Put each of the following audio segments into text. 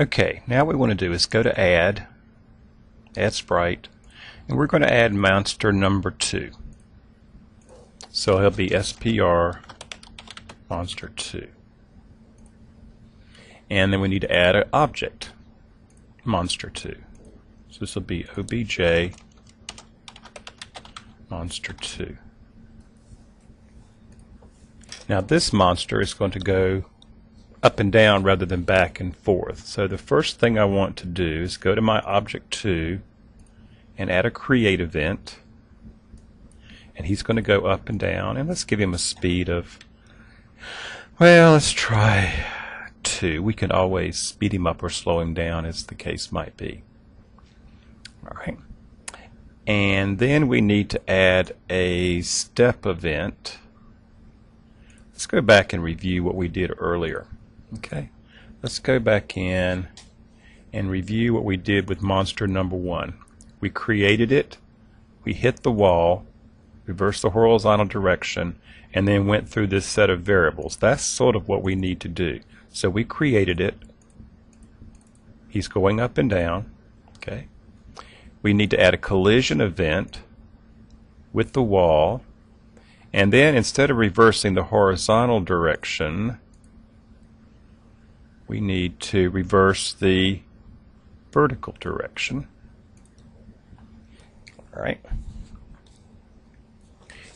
Okay, now what we want to do is go to add sprite, and we're going to add monster number 2. So it'll be SPR monster 2. And then we need to add an object, monster 2. So this will be OBJ monster 2. Now this monster is going to go up and down rather than back and forth. So the first thing I want to do is go to my object 2 and add a create event. And he's going to go up and down, and let's give him a speed of, well, let's try 2. We can always speed him up or slow him down as the case might be. Alright. And then we need to add a step event. Let's go back and review what we did earlier. Okay. Let's go back in and review what we did with monster number 1. We created it, we hit the wall, reversed the horizontal direction, and then went through this set of variables. That's sort of what we need to do. So we created it. He's going up and down. Okay. We need to add a collision event with the wall, and then instead of reversing the horizontal direction, we need to reverse the vertical direction. All right.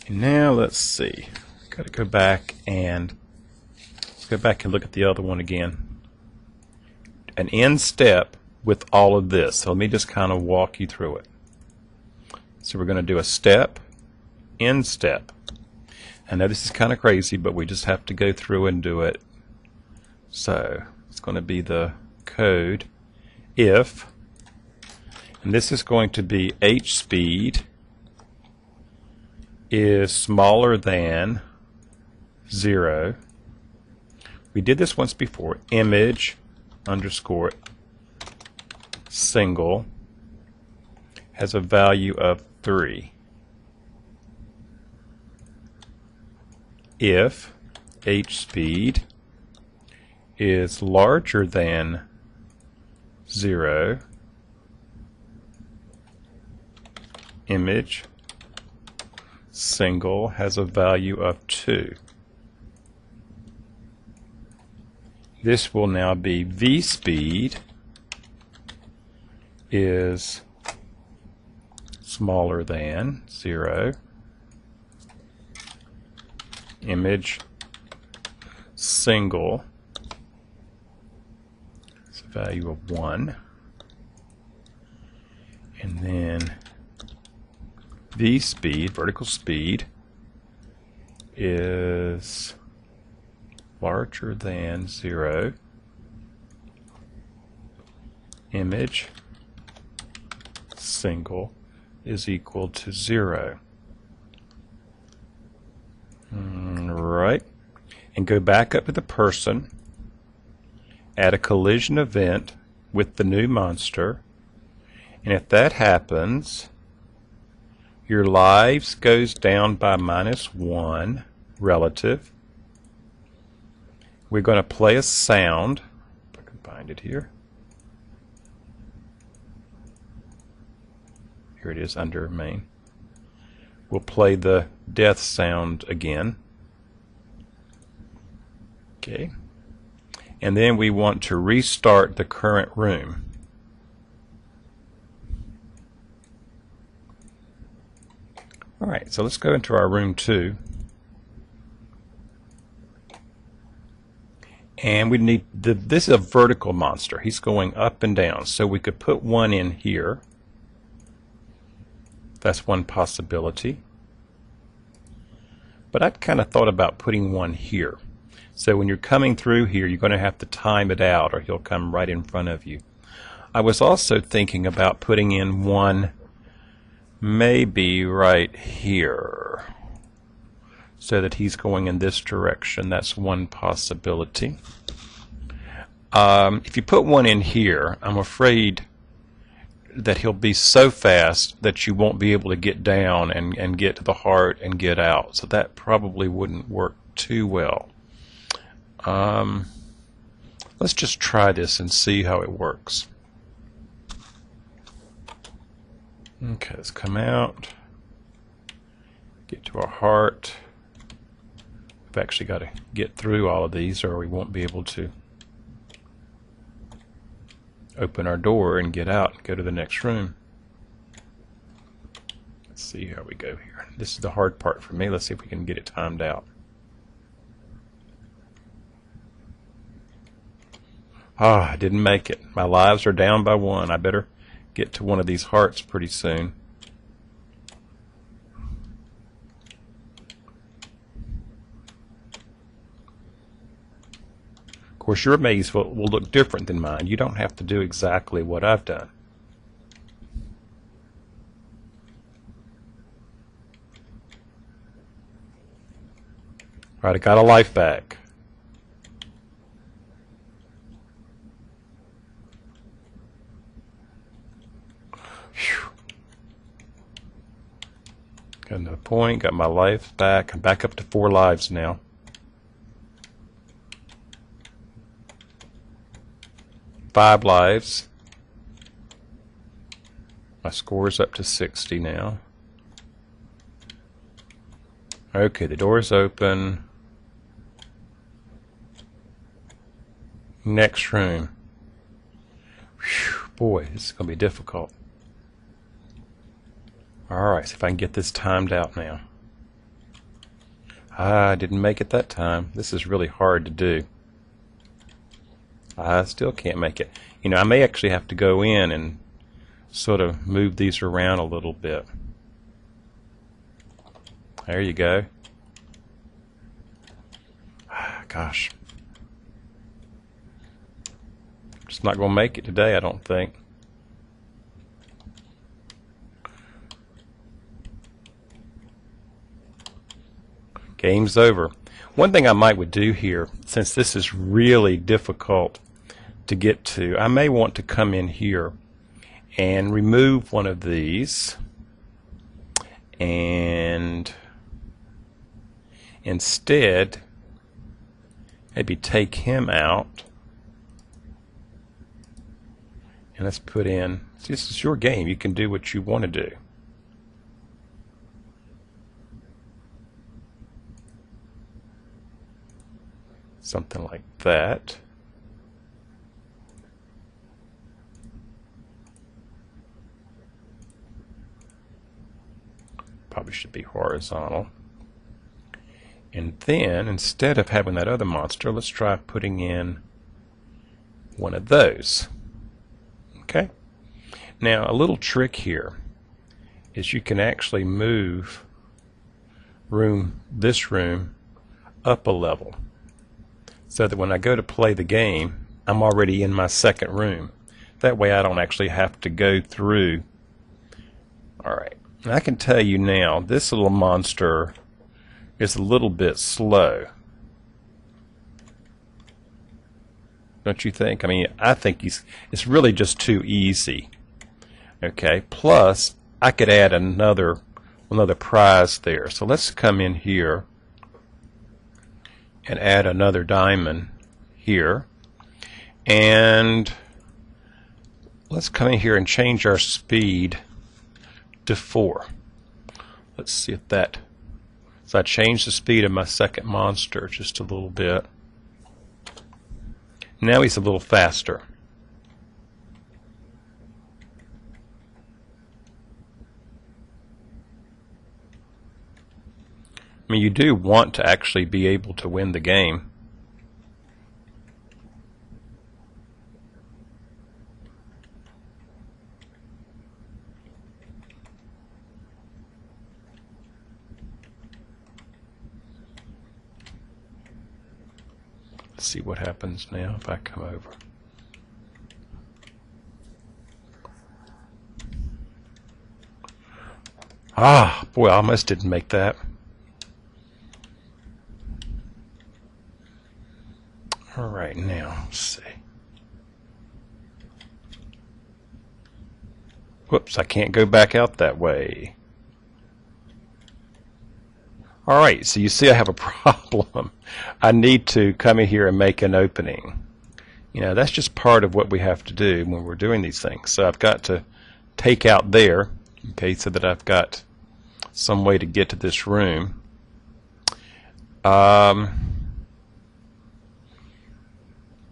And now let's see. Got to go back and look at the other one again. An end step with all of this. So let me just kind of walk you through it. So we're going to do a step, end step. I know this is kind of crazy, but we just have to go through and do it. So it's going to be the code if, and this is going to be h speed is smaller than 0. We did this once before. Image underscore single has a value of 3. If h speed is larger than 0, image single has a value of 2. This will now be v speed is smaller than 0, image single is a value of 1, and then v speed, vertical speed, is larger than 0, image single is equal to 0. Right. And go back up to the person, add a collision event with the new monster, and if that happens, your lives goes down by -1 relative. We're going to play a sound. If I can find it here. Here it is under main. We'll play the death sound again. Okay. And then we want to restart the current room. Alright, so let's go into our room 2. And we need, this is a vertical monster. He's going up and down. So we could put one in here. That's one possibility. But I'd kind of thought about putting one here. So when you're coming through here, you're going to have to time it out or he'll come right in front of you. I was also thinking about putting in one maybe right here so that he's going in this direction. That's one possibility. If you put one in here, I'm afraid that he'll be so fast that you won't be able to get down and get to the heart and get out. So that probably wouldn't work too well. Let's just try this and see how it works. Okay, let's come out, get to our heart. We've actually got to get through all of these or we won't be able to open our door and get out and go to the next room. Let's see how we go here. This is the hard part for me. Let's see if we can get it timed out. Ah, I didn't make it. My lives are down by 1. I better get to one of these hearts pretty soon. Of course, your maze will look different than mine. You don't have to do exactly what I've done. All right, I got a life back. Got another point, got my life back. I'm back up to 4 lives now. Five lives. My score is up to 60 now. Okay, the door is open. Next room. Whew, boy, this is going to be difficult. Alright, see if I can get this timed out now. I didn't make it that time. This is really hard to do. I still can't make it. You know, I may actually have to go in and sort of move these around a little bit. There you go. Gosh. Just not going to make it today, I don't think. Game's over. One thing I might would do here, since this is really difficult to get to, I may want to come in here and remove one of these and instead maybe take him out and let's put in, this is your game, you can do what you want to do. Something like that. Probably should be horizontal. And then, instead of having that other monster, let's try putting in one of those. Okay? Now, a little trick here is you can actually move this room up a level, so that when I go to play the game, I'm already in my second room. That way I don't actually have to go through. Alright, and I can tell you now, this little monster is a little bit slow. Don't you think? I mean, I think it's really just too easy. Okay, plus I could add another prize there. So let's come in here and add another diamond here, and let's come in here and change our speed to 4. Let's see if that, so I changed the speed of my second monster just a little bit. Now he's a little faster. I mean, you do want to actually be able to win the game. Let's see what happens now if I come over. Ah, boy, I almost didn't make that. All right, now, let's see. Whoops, I can't go back out that way. All right, so you see I have a problem. I need to come in here and make an opening. You know, that's just part of what we have to do when we're doing these things. So I've got to take out there, okay, so that I've got some way to get to this room.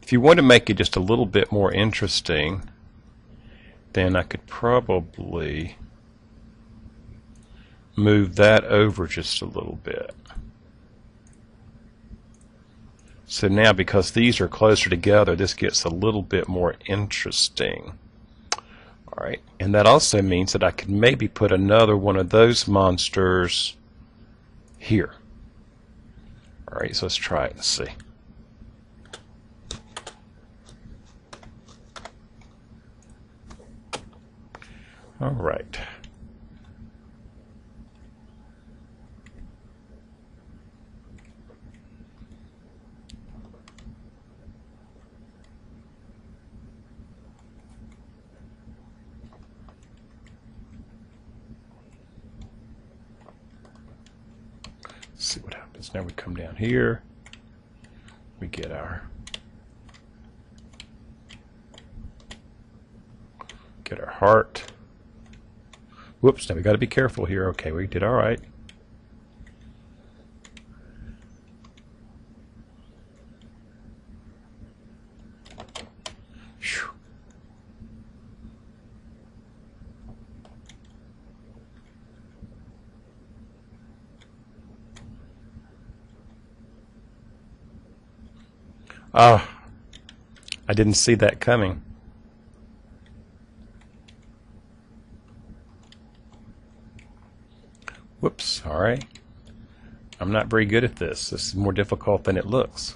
If you want to make it just a little bit more interesting, then I could probably move that over just a little bit. So now, because these are closer together, this gets a little bit more interesting. All right, and that also means that I could maybe put another one of those monsters here. All right, so let's try it and see. All right. See what happens. Now we come down here, we get our heart. Whoops, now we got to be careful here. Okay, we did all right. Whew. Oh, I didn't see that coming. Whoops, all right. I'm not very good at this. This is more difficult than it looks.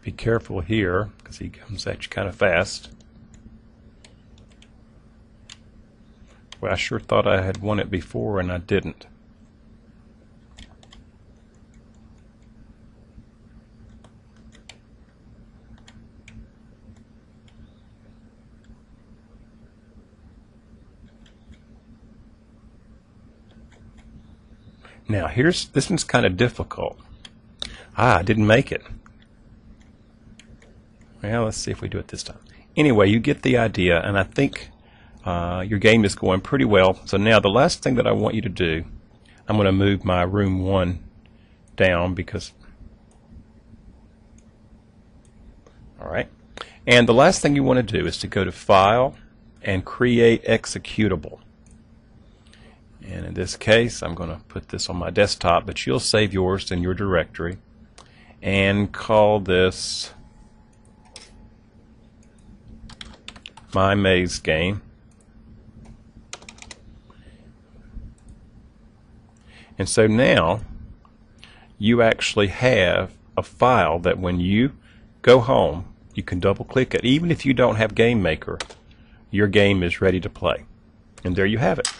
Be careful here, because he comes at you kind of fast. Well, I sure thought I had won it before, and I didn't. Now, this one's kind of difficult. I didn't make it. Well, let's see if we do it this time. Anyway, you get the idea, and I think your game is going pretty well. So now the last thing that I want you to do, I'm going to move my room 1 down because... All right. And the last thing you want to do is to go to File and Create Executable. And in this case, I'm going to put this on my desktop, but you'll save yours in your directory and call this My Maze Game. And so now you actually have a file that when you go home, you can double click it. Even if you don't have Game Maker, your game is ready to play. And there you have it.